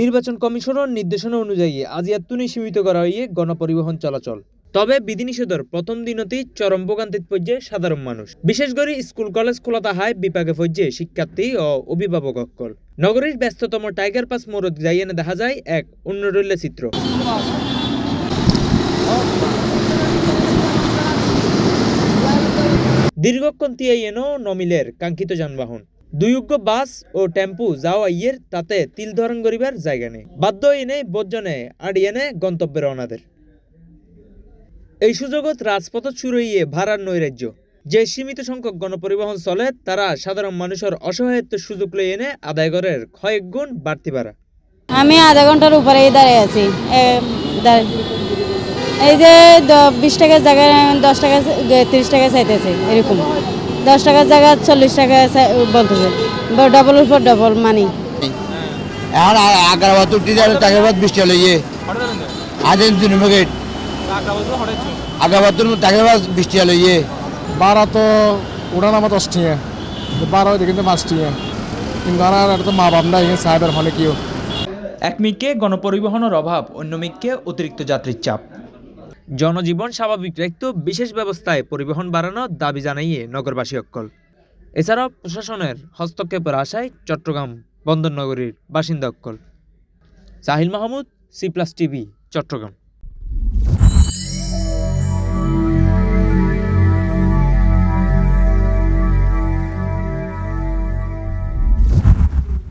নির্বাচন কমিশনের নির্দেশনা অনুযায়ী আজ এতটুকুই সীমিত করা হয়ে গণপরিবহন চলাচল। তবে বিধিনিষেধের প্রথম দিনতেই চরম ভোগান্তিত পড়ছে সাধারণ মানুষ। বিশেষ করে স্কুল কলেজ খোলা তাহায় বিপাকে পড়ছে শিক্ষার্থী ও অভিভাবক সকল। নগরীর ব্যস্ততম টাইগার পাস মোড়ত যাইয়েনে দেখা যায় এক অন্যরল্য চিত্র। দীর্ঘক্ষণ তিয়াইয়েনও নমিলের কাঙ্ক্ষিত যানবাহন দুইয়োগ্য বাস ও টেম্পু যাওয়া ইয়ের তাতে তিল ধরন করিবার জায়গা নেই। বাধ্য এনে বোধজনে আড়িয়েনে গন্তব্যের অনাদের এই সুযোগত রাজপথ শুরু হইয়ে ভাড়ার নৈরাজ্য। যে সীমিত সংখ্যক গণপরিবহন চলে তারা সাধারণ মানুষের অসহায়ত্ব সুযোগ লই এনে আদায় করের কয়েক গুণ বাড়তি ভাড়া। আমি আধা ঘন্টার উপরেই দাঁড়িয়ে আছি। এই যে 20 টাকার জায়গায় 10 টাকা 30 টাকা চাইতেছে, এরকম 10 টাকার জায়গায় 40 টাকা বলতেছে, ডবলের উপর ডবল মানি। এখন আগ্রাবাদ টাকাবাদ 20 টাকা লইয়ে আজেন জুনুমগেট আগ্রাবাদ টাকাবাদ 20 টাকা লইয়ে বারা তো উড়ানামা 10 টাকা, বারা কিন্তু 5 টাকা, কিন্তু আর তো মা বাপ নাই সাহেবের হলে কিও। এক মিকে গণপরিবহনের অভাব, অন্য মিককে অতিরিক্ত যাত্রীর চাপ। জনজীবন স্বাভাবিক রাখতে বিশেষ ব্যবস্থায় পরিবহন বাড়ানোর দাবি জানাইয়ে নগরবাসী অক্কল। এছাড়াও প্রশাসনের হস্তক্ষেপের আশায় চট্টগ্রাম বন্দর নগরীর বাসিন্দা অক্কল। Sahil Mahmud, C+ TV, Chittagong.